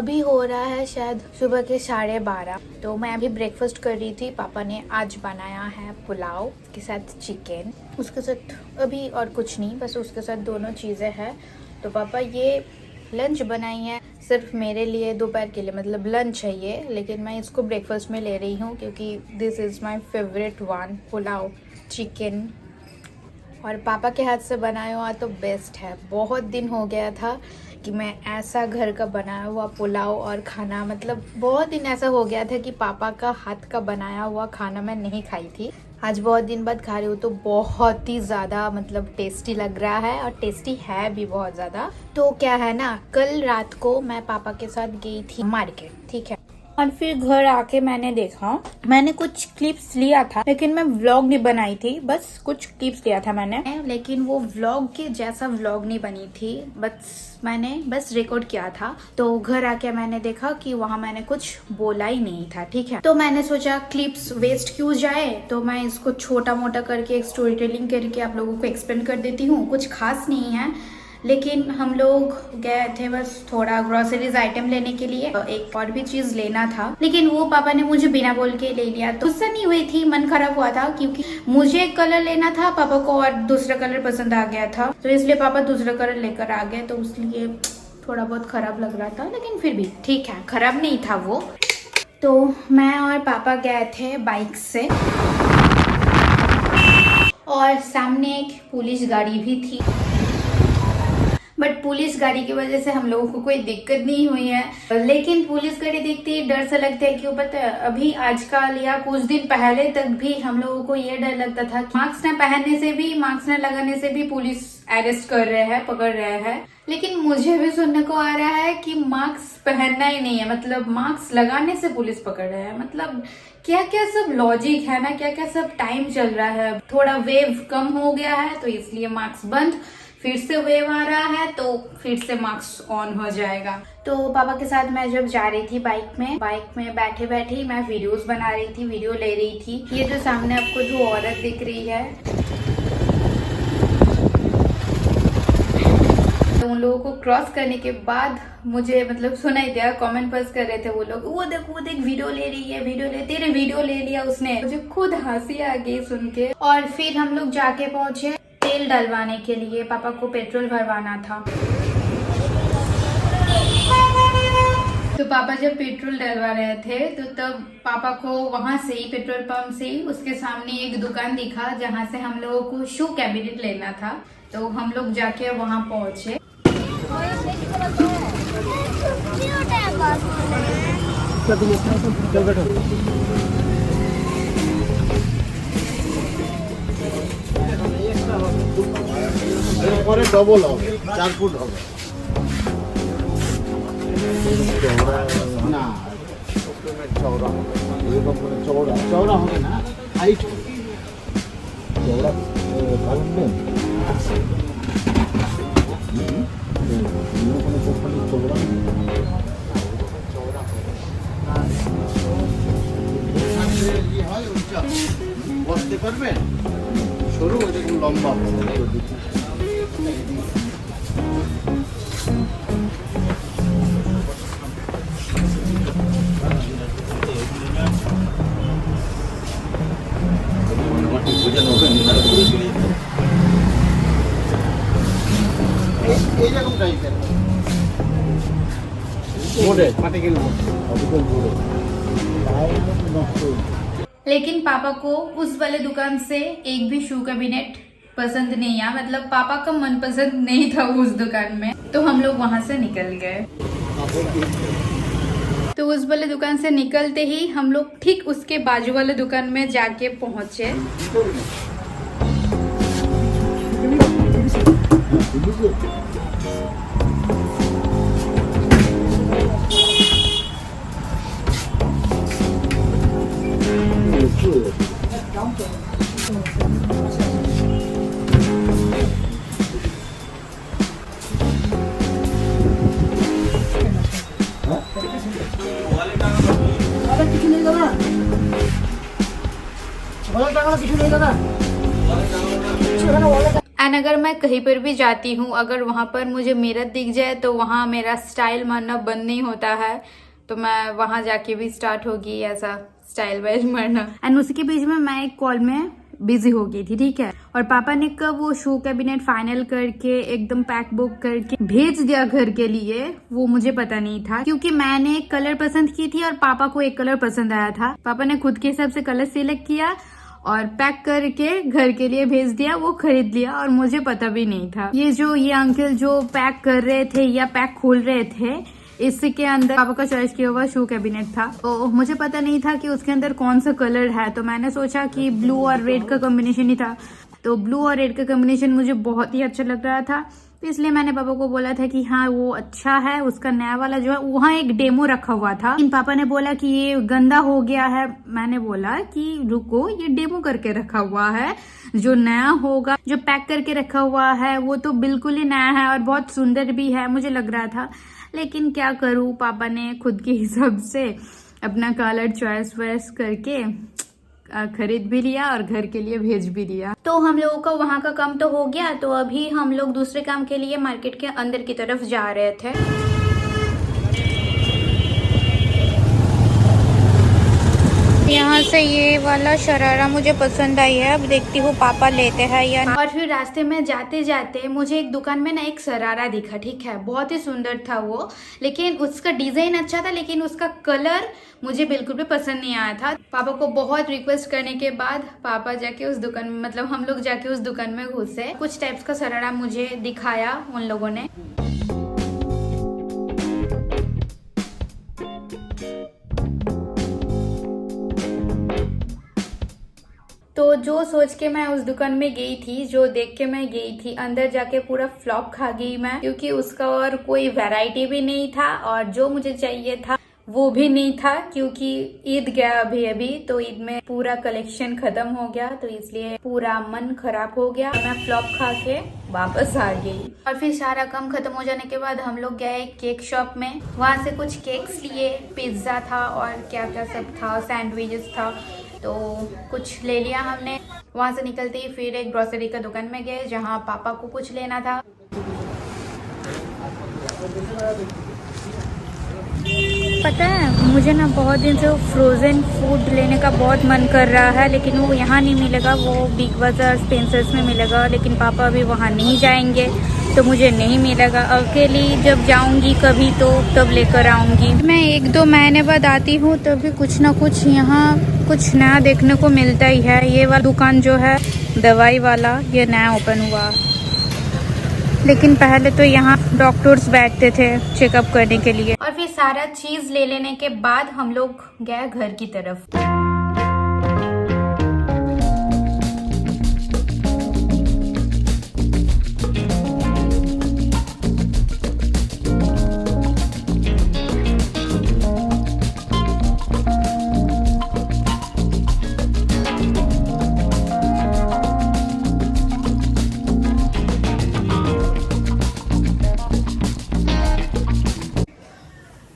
अभी हो रहा है शायद सुबह के 12:30। तो मैं अभी ब्रेकफास्ट कर रही थी। पापा ने आज बनाया है पुलाव के साथ चिकन, उसके साथ अभी और कुछ नहीं, बस उसके साथ दोनों चीज़ें हैं। तो पापा ये लंच बनाई है सिर्फ मेरे लिए दोपहर के लिए, मतलब लंच है ये, लेकिन मैं इसको ब्रेकफास्ट में ले रही हूँ क्योंकि this is my favourite one, pulao chicken. और पापा के हाथ से बनाया हुआ तो बेस्ट है। बहुत दिन हो गया था कि मैं ऐसा घर का बनाया हुआ पुलाव और खाना, मतलब बहुत दिन ऐसा हो गया था कि पापा का हाथ का बनाया हुआ खाना मैं नहीं खाई थी। आज बहुत दिन बाद खा रही हूँ तो बहुत ही ज़्यादा मतलब टेस्टी लग रहा है, और टेस्टी है भी बहुत ज़्यादा। तो क्या है ना, कल रात को मैं पापा के साथ गई थी मार्केट, ठीक है, और फिर घर आके मैंने देखा, मैंने कुछ क्लिप्स लिया था लेकिन मैं व्लॉग नहीं बनाई थी, बस कुछ क्लिप्स लिया था मैंने, लेकिन वो व्लॉग के जैसा व्लॉग नहीं बनी थी, मैंने बस रिकॉर्ड किया था। तो घर आके मैंने देखा कि वहाँ मैंने कुछ बोला ही नहीं था, ठीक है। तो मैंने सोचा क्लिप्स वेस्ट क्यों जाए, तो मैं इसको छोटा मोटा करके एक स्टोरी टेलिंग करके आप लोगों को एक्सप्लेन कर देती हूँ। कुछ खास नहीं है, लेकिन हम लोग गए थे बस थोड़ा ग्रोसरीज आइटम लेने के लिए, एक और भी चीज लेना था, लेकिन वो पापा ने मुझे बिना बोल के ले लिया। तो गुस्सा नहीं हुई थी, मन खराब हुआ था क्योंकि मुझे एक कलर लेना था, पापा को और दूसरा कलर पसंद आ गया था, तो इसलिए पापा दूसरा कलर लेकर आ गए। तो उसलिए थोड़ा बहुत खराब लग रहा था, लेकिन फिर भी ठीक है, खराब नहीं था वो। तो मैं और पापा गए थे बाइक से, और सामने एक पुलिस गाड़ी भी थी, बट पुलिस गाड़ी की वजह से हम लोगों को कोई दिक्कत नहीं हुई है। लेकिन पुलिस गाड़ी देखते ही डर सा लगता है, क्यों पता है, अभी आजकल या कुछ दिन पहले तक भी हम लोगों को ये डर लगता था कि मास्क न पहनने से भी, मास्क न लगाने से भी पुलिस अरेस्ट कर रहे हैं, पकड़ रहे हैं। लेकिन मुझे भी सुनने को आ रहा है कि मास्क पहनना ही नहीं है, मतलब मास्क लगाने से पुलिस पकड़ रहे हैं। मतलब क्या क्या सब लॉजिक है ना, क्या क्या सब टाइम चल रहा है। थोड़ा वेव कम हो गया है तो इसलिए मास्क बंद, फिर से वेव आ रहा है तो फिर से मास्क ऑन हो जाएगा। तो पापा के साथ मैं जब जा रही थी बाइक में बैठे बैठे ही मैं वीडियोस बना रही थी, वीडियो ले रही थी। ये जो सामने आपको जो औरत दिख रही है, तो उन लोगों को क्रॉस करने के बाद मुझे मतलब सुनाई दिया, कमेंट पास कर रहे थे वो लोग, वो देख वीडियो ले रही है, तेरे वीडियो ले लिया उसने। मुझे खुद हंसी आ गई सुन के। और फिर हम लोग जाके पहुंचे तेल डलवाने के लिए, पापा को पेट्रोल भरवाना था। तो पापा जब पेट्रोल डलवा रहे थे तो तब पापा को वहां से ही, पेट्रोल पंप से ही, उसके सामने एक दुकान दिखा जहां से हम लोगों को शू कैबिनेट लेना था। तो हम लोग जाके वहां पहुंचे। পরে ডবল হবে, 4 ফুট হবে না, চওড়া এরকম করে চওড়া হবে না, হাইট চওড়া কারণে বসতে পারবেন, সরু এরকম লম্বা এইরকম টাইপের लेकिन पापा को उस वाले दुकान से एक भी शू कैबिनेट पसंद नहीं आया, मतलब पापा का मनपसंद नहीं था उस दुकान में। तो हम लोग वहां से निकल गए। तो उस वाले दुकान से निकलते ही हम लोग ठीक उसके बाजू वाले दुकान में जाके पहुंचे। अगर मैं कहीं पर भी जाती हूँ, अगर वहाँ पर मुझे मिरर दिख जाए तो वहाँ मेरा स्टाइल मारना बंद नहीं होता है। तो मैं वहाँ जाके भी स्टार्ट होगी ऐसा स्टाइल वाइल मारना। एंड उसी के बीच में मैं एक कॉल में बिजी हो गई थी, ठीक है। और पापा ने कब वो शू कैबिनेट फाइनल करके एकदम पैक बुक करके भेज दिया घर के लिए, वो मुझे पता नहीं था, क्योंकि मैंने एक कलर पसंद की थी और पापा को एक कलर पसंद आया था। पापा ने खुद के हिसाब से कलर सिलेक्ट किया और पैक करके घर के लिए भेज दिया, वो खरीद लिया और मुझे पता भी नहीं था। ये अंकल जो पैक कर रहे थे या पैक खोल रहे थे, इसके अंदर पापा का चॉइस किया हुआ शू कैबिनेट था। तो मुझे पता नहीं था कि उसके अंदर कौन सा कलर है, तो मैंने सोचा कि ब्लू और रेड का कॉम्बिनेशन ही था। तो ब्लू और रेड का कॉम्बिनेशन मुझे बहुत ही अच्छा लग रहा था, तो इसलिए मैंने पापा को बोला था कि हाँ वो अच्छा है। उसका नया वाला जो है वहाँ एक डेमो रखा हुआ था, लेकिन पापा ने बोला कि ये गंदा हो गया है। मैंने बोला कि रुको, ये डेमो करके रखा हुआ है, जो नया होगा, जो पैक करके रखा हुआ है वो तो बिल्कुल ही नया है और बहुत सुंदर भी है, मुझे लग रहा था। लेकिन क्या करूँ, पापा ने खुद के हिसाब से अपना कलर चॉइस वॉइस करके खरीद भी लिया और घर के लिए भेज भी दिया। तो हम लोगों का वहाँ का काम तो हो गया। तो अभी हम लोग दूसरे काम के लिए मार्केट के अंदर की तरफ जा रहे थे। यहाँ से ये वाला शरारा मुझे पसंद आई है, अब देखती हूँ पापा लेते हैं या नहीं। और फिर रास्ते में जाते जाते मुझे एक दुकान में ना एक शरारा दिखा, ठीक है, बहुत ही सुंदर था वो, लेकिन उसका डिजाइन अच्छा था, लेकिन उसका कलर मुझे बिल्कुल भी पसंद नहीं आया था। पापा को बहुत रिक्वेस्ट करने के बाद पापा जाके उस दुकान में, मतलब हम लोग जाके उस दुकान में घुसे। कुछ टाइप्स का शरारा मुझे दिखाया उन लोगों ने। तो जो सोच के मैं उस दुकान में गई थी, जो देख के मैं गई थी, अंदर जाके पूरा फ्लॉप खा गई मैं, क्योंकि उसका और कोई वैरायटी भी नहीं था और जो मुझे चाहिए था वो भी नहीं था, क्योंकि ईद गया अभी तो ईद में पूरा कलेक्शन खत्म हो गया, तो इसलिए पूरा मन खराब हो गया। मैं फ्लॉप खा के वापस आ गई। और फिर सारा काम खत्म हो जाने के बाद हम लोग गए केक शॉप में, वहाँ से कुछ केक्स लिए, पिज्जा था और क्या क्या सब था, सैंडविचेस था, तो कुछ ले लिया हमने। वहाँ से निकलते ही फिर एक ग्रोसरी का दुकान में गए, जहाँ पापा को कुछ लेना था। पता है, मुझे ना बहुत दिन से वो फ्रोज़न फूड लेने का बहुत मन कर रहा है, लेकिन वो यहाँ नहीं मिलेगा, वो बिग बाज़ार स्पेंसर्स में मिलेगा, लेकिन पापा अभी वहाँ नहीं जाएंगे तो मुझे नहीं मिलेगा। अकेली जब जाऊँगी कभी तो तब लेकर आऊँगी। मैं 1-2 महीने बाद आती हूँ, तभी कुछ ना कुछ यहाँ कुछ नया देखने को मिलता ही है। ये वाला दुकान जो है दवाई वाला, ये नया ओपन हुआ, लेकिन पहले तो यहाँ डॉक्टर्स बैठते थे चेकअप करने के लिए। और फिर सारा चीज ले लेने के बाद हम लोग गए घर की तरफ।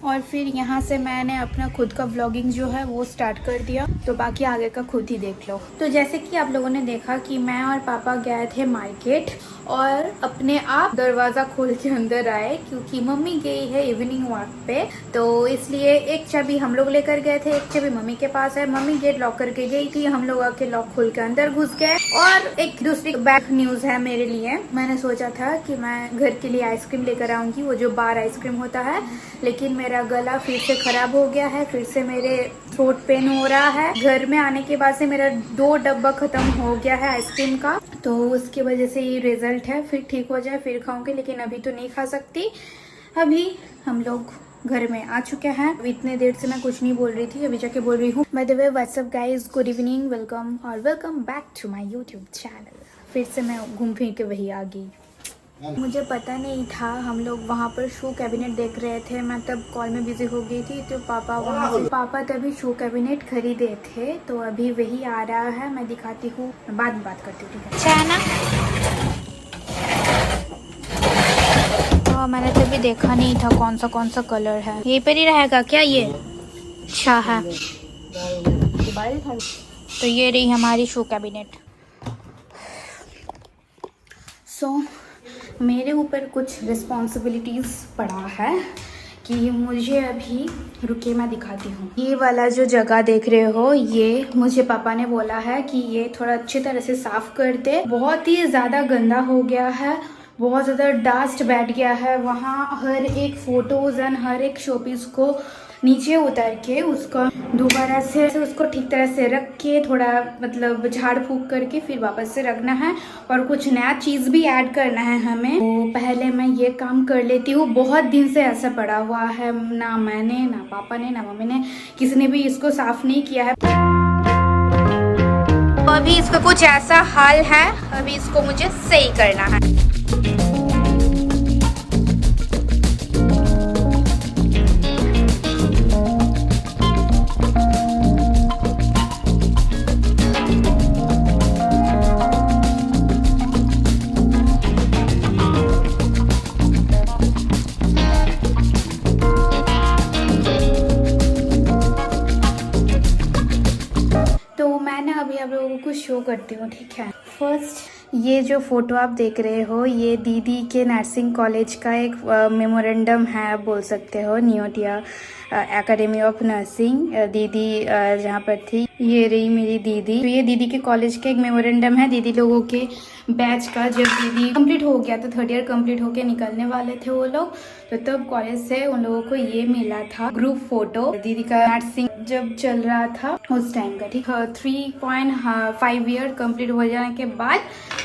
और फिर यहाँ से मैंने अपना खुद का व्लॉगिंग जो है वो स्टार्ट कर दिया, तो बाकी आगे का खुद ही देख लो। तो जैसे कि आप लोगों ने देखा कि मैं और पापा गए थे मार्केट और अपने आप दरवाज़ा खोल के अंदर आए, क्योंकि मम्मी गई है इवनिंग वॉक पे, तो इसलिए एक चाबी हम लोग लेकर गए थे, एक चाबी मम्मी के पास है। मम्मी गेट लॉक करके गई थी, हम लोग आके लॉक खोल के अंदर घुस गए। और एक दूसरी बैड न्यूज़ है मेरे लिए, मैंने सोचा था कि मैं घर के लिए आइसक्रीम लेकर आऊँगी, वो जो बार आइसक्रीम होता है, लेकिन मेरा गला फिर से खराब हो गया है, फिर से मेरे थ्रोट पेन हो रहा है। घर में आने के बाद से मेरा 2 डब्बा खत्म हो गया है आइसक्रीम का, तो उसकी वजह से ये रिजल्ट है। फिर ठीक हो जाए फिर खाऊंगी, लेकिन अभी तो नहीं खा सकती। अभी हम लोग घर में आ चुके हैं। इतने देर से मैं कुछ नहीं बोल रही थी, अभी जाके बोल रही हूँ। By the way, what's up guys, good evening, welcome और welcome back to my YouTube channel. फिर से मैं घूम फिर के वही आ गई। मुझे पता नहीं था, हम लोग वहाँ पर शू कैबिनेट देख रहे थे, मैं तब कॉल में बिजी हो गई थी, तो पापा तभी शू कैबिनेट खरीदे थे, तो अभी वही आ रहा है, मैं दिखाती हूँ, बाद में बात करती हूँ, ठीक है? अच्छा है ना? मैंने तभी देखा नहीं था कौन सा कलर है। यहीं पर ही रहेगा क्या ये? अच्छा है। तो ये रही हमारी शू कैबिनेट। मेरे ऊपर कुछ रिस्पॉन्सिबिलिटीज़ पड़ा है कि मुझे अभी, रुकिए मैं दिखाती हूँ। ये वाला जो जगह देख रहे हो, ये मुझे पापा ने बोला है कि ये थोड़ा अच्छी तरह से साफ कर दे। बहुत ही ज़्यादा गंदा हो गया है, बहुत ज़्यादा डस्ट बैठ गया है वहाँ। हर एक फ़ोटोज़ एंड हर एक शोपीस को नीचे उतार के उसको दोबारा से उसको ठीक तरह से रख के, थोड़ा मतलब झाड़ फूक करके फिर वापस से रखना है, और कुछ नया चीज़ भी ऐड करना है हमें। तो पहले मैं ये काम कर लेती हूँ। बहुत दिन से ऐसा पड़ा हुआ है, ना मैंने, ना पापा ने, ना मम्मी ने, किसी ने भी इसको साफ नहीं किया है। तो अभी इसका कुछ ऐसा हाल है, अभी इसको मुझे सही करना है। तो मैं ना अभी आप लोगों को शो करती हूँ, ठीक है। फर्स्ट ये जो फोटो आप देख रहे हो, ये दीदी के नर्सिंग कॉलेज का एक मेमोरेंडम है, आप बोल सकते हो। नियोटिया एकेडमी ऑफ नर्सिंग दीदी जहाँ पर थी, ये रही मेरी दीदी। तो ये दीदी के कॉलेज का एक मेमोरेंडम है, दीदी लोगों के बैच का। जब दीदी कंप्लीट हो गया तो 3rd ईयर कंप्लीट होके निकलने वाले थे वो लोग, तो तब कॉलेज से उन लोगों को ये मिला था ग्रुप फोटो, दीदी का नर्सिंग जब चल रहा था उस टाइम का, ठीक है। 3.5 ईयर कंप्लीट हो जाने के बाद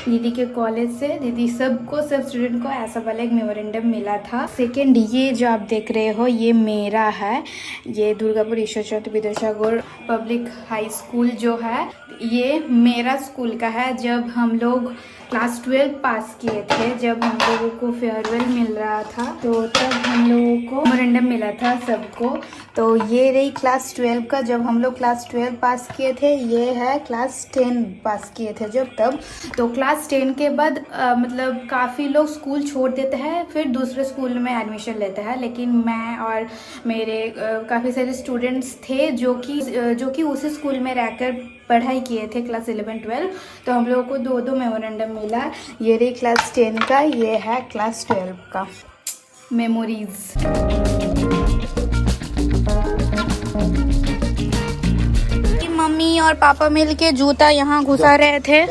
दीदी के कॉलेज से दीदी सबको, सब स्टूडेंट को ऐसा वाला एक मेमोरेंडम मिला था। सेकेंड, ये जो आप देख रहे हो ये मेरा है, ये Durgapur Ishwar Chowdhury Vidyasagar public high school जो है, ये मेरा स्कूल का है। जब हम लोग क्लास 12 पास किए थे, जब हम लोगों को फेयरवेल मिल रहा था, तो तब हम लोगों को मेमोरेंडम मिला था सबको। तो ये रही क्लास 12 का, जब हम लोग क्लास 12 पास किए थे। ये है क्लास 10 पास किए थे जब तब। तो क्लास 10 के बाद मतलब काफ़ी लोग स्कूल छोड़ देते हैं, फिर दूसरे स्कूल में एडमिशन लेते हैं, लेकिन मैं और मेरे काफ़ी सारे स्टूडेंट्स थे जो कि उसी स्कूल में रहकर पढ़ाई किए थे क्लास 11-12। तो हम लोगों को 2 मेमोरेंडम मिला। ये रही क्लास 10 का, ये है क्लास 12 का मेमोरीज। मम्मी और पापा मिलके जूता यहाँ घुसा रहे थे।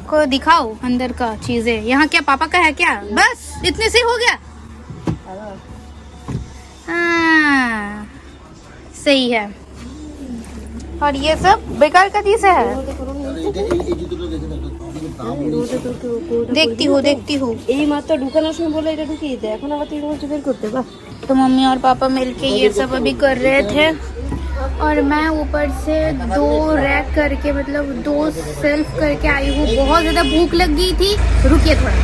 को दिखाओ अंदर का चीजें। यहाँ क्या पापा का है क्या? बस इतने से हो गया। हाँ सही है। और ये सब बेकार का चीज है। देखती हूँ এই মাত্র ঢুকানোর সময় বলে এটা ঢুকিয়ে দে, এখন আবার তুই বলছিস বের করতে। বাহ, तो मम्मी और पापा मिलके ये सब अभी कर रहे थे, और मैं ऊपर से 2 रैक करके, मतलब 2 सेल्फ करके आई हूँ। बहुत ज़्यादा भूख लग गई थी, रुकिए थोड़ा।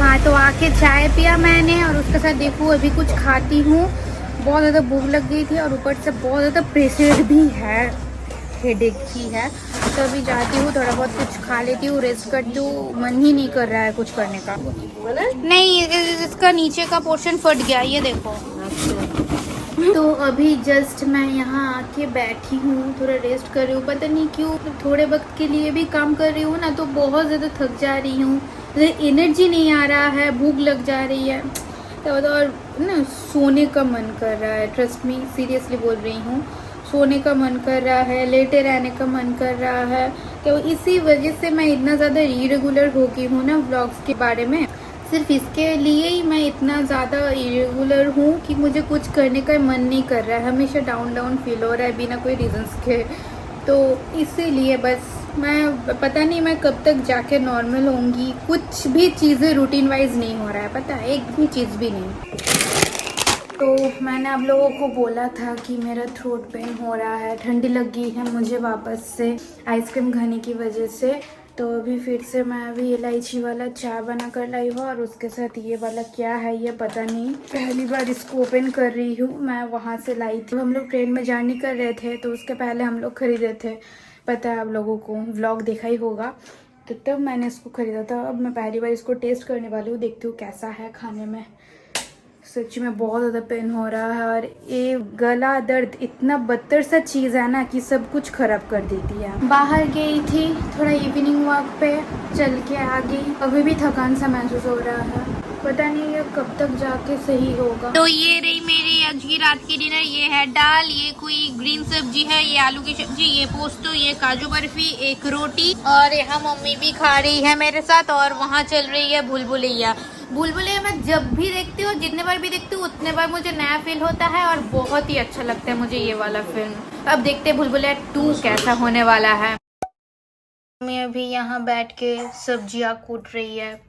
हाँ तो आके चाय पिया मैंने, और उसके साथ देखूँ अभी कुछ खाती हूँ। बहुत ज़्यादा भूख लग गई थी, और ऊपर से बहुत ज़्यादा प्रेशर भी है, हेडेक भी है। तो अभी जाती हूँ, थोड़ा बहुत कुछ खा लेती हूँ, रेस्ट करती हूँ। मन ही नहीं कर रहा है कुछ करने का। नहीं, इसका नीचे का पोर्शन फट गया, ये देखो। तो अभी जस्ट मैं यहाँ आके बैठी हूँ, थोड़ा रेस्ट कर रही हूँ। पता नहीं क्यों थोड़े वक्त के लिए भी काम कर रही हूँ ना, तो बहुत ज़्यादा थक जा रही हूँ, एनर्जी नहीं आ रहा है, भूख लग जा रही है, तो और ना सोने का मन कर रहा है। ट्रस्ट मी, सीरियसली बोल रही हूँ, सोने का मन कर रहा है, लेटे रहने का मन कर रहा है। तो इसी वजह से मैं इतना ज़्यादा इरेगुलर हो गई हूँ ना व्लॉग्स के बारे में। सिर्फ इसके लिए ही मैं इतना ज़्यादा इरेगुलर हूँ कि मुझे कुछ करने का मन नहीं कर रहा है, हमेशा डाउन फील हो रहा है बिना कोई रीजंस के। तो इसीलिए बस मैं पता नहीं मैं कब तक जाके नॉर्मल होंगी। कुछ भी चीज़ें रूटीन वाइज नहीं हो रहा है, पता है, एक भी चीज़ भी नहीं। तो मैंने आप लोगों को बोला था कि मेरा थ्रोट पेन हो रहा है, ठंडी लग गई है मुझे वापस से आइसक्रीम खाने की वजह से। तो अभी फिर से मैं अभी इलायची वाला चाय बना कर लाई हूँ, और उसके साथ ये वाला क्या है ये पता नहीं, पहली बार इसको ओपन कर रही हूँ। मैं वहाँ से लाई थी, हम लोग ट्रेन में जाने कर रहे थे, तो उसके पहले हम लोग खरीदे थे। पता है आप लोगों को, व्लॉग देखा ही होगा, तो तब मैंने इसको ख़रीदा था। अब मैं पहली बार इसको टेस्ट करने वाली हूँ, देखती हूँ कैसा है खाने में। सच में बहुत ज़्यादा पेन हो रहा है और ये गला दर्द इतना बदतर सा चीज़ है ना कि सब कुछ खराब कर देती है। बाहर गई थी थोड़ा इवनिंग वॉक पे, चल के आ गई। अभी भी थकान सा महसूस हो रहा है, पता नहीं ये कब तक जाके सही होगा। तो ये रही मेरी आज की रात की डिनर। ये है दाल, ये कोई ग्रीन सब्जी है, ये आलू की सब्जी, ये पोस्तो, ये काजू बर्फी, एक रोटी, और यहाँ मम्मी भी खा रही है मेरे साथ। और वहाँ चल रही है भूलभुलैया। भूलभुलैया मैं जब भी देखती हूँ, जितने बार भी देखती हूँ, उतने बार मुझे नया फील होता है और बहुत ही अच्छा लगता है मुझे ये वाला फिल्म। अब देखते हैं भूलभुलैया 2 कैसा होने वाला है। मम्मी अभी यहाँ बैठ के सब्जियाँ कूट रही है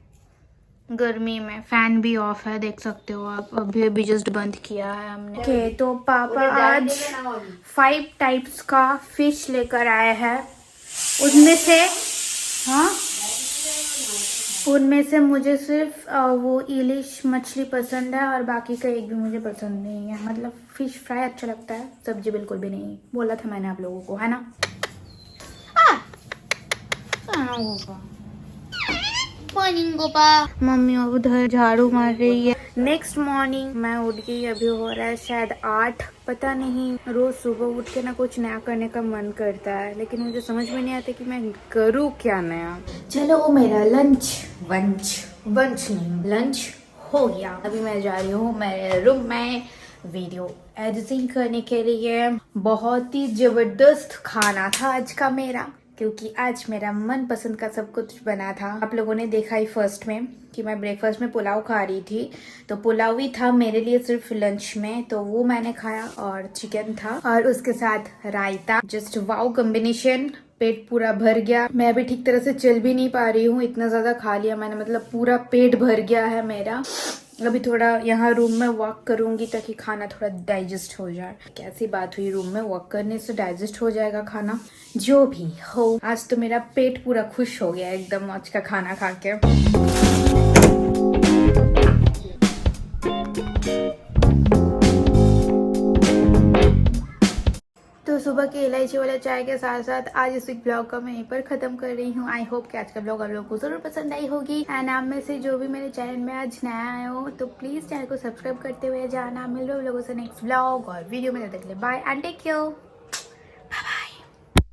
गर्मी में। फैन भी ऑफ है, देख सकते हो आप। अभी जस्ट बंद किया है हमने। ओके, तो पापा आज 5 टाइप्स का फिश लेकर आए हैं। उनमें से मुझे सिर्फ वो इलिश मछली पसंद है और बाकी का एक भी मुझे पसंद नहीं है। मतलब फिश फ्राई अच्छा लगता है, सब्जी बिल्कुल भी नहीं। बोला था मैंने आप लोगों को, है ना। मॉर्निंग गोपा। मम्मी उधर झाड़ू मार रही है। नेक्स्ट मॉर्निंग मैं उठ गई। अभी हो रहा है शायद 8। पता नहीं, रोज सुबह उठ के ना कुछ नया करने का मन करता है, लेकिन मुझे समझ में नहीं आता कि मैं करूँ क्या नया। चलो वो मेरा लंच हो गया। अभी मैं जा रही हूँ मेरे रूम में वीडियो एडिटिंग करने के लिए। बहुत ही जबरदस्त खाना था आज का मेरा, क्योंकि आज मेरा मनपसंद का सब कुछ बना था। आप लोगों ने देखा ही फर्स्ट में कि मैं ब्रेकफास्ट में पुलाव खा रही थी, तो पुलाव ही था मेरे लिए सिर्फ लंच में, तो वो मैंने खाया। और चिकन था और उसके साथ रायता। Just wow combination. पेट पूरा भर गया। मैं अभी ठीक तरह से चल भी नहीं पा रही हूँ, इतना ज्यादा खा लिया मैंने। मतलब पूरा पेट भर गया है मेरा। अभी थोड़ा यहाँ रूम में वॉक करूंगी ताकि खाना थोड़ा डाइजेस्ट हो जाए। कैसी बात हुई, रूम में वॉक करने से डाइजेस्ट हो जाएगा खाना। जो भी हो, आज तो मेरा पेट पूरा खुश हो गया एकदम आज का खाना खा के। तो सुबह के इलायची वाले चाय के साथ साथ आज इस ब्लॉग का मैं यहीं पर खत्म कर रही हूँ। आई होप कि आज का ब्लॉग आप लोगों को जरूर पसंद आई होगी। एंड आप में से जो भी मेरे चैनल में आज नया आए हो तो प्लीज चैनल को सब्सक्राइब करते हुए जाना। मिल रहे लोगों से नेक्स्ट ब्लॉग और वीडियो में। तब तक के लिए बाय एंड टेक केयर।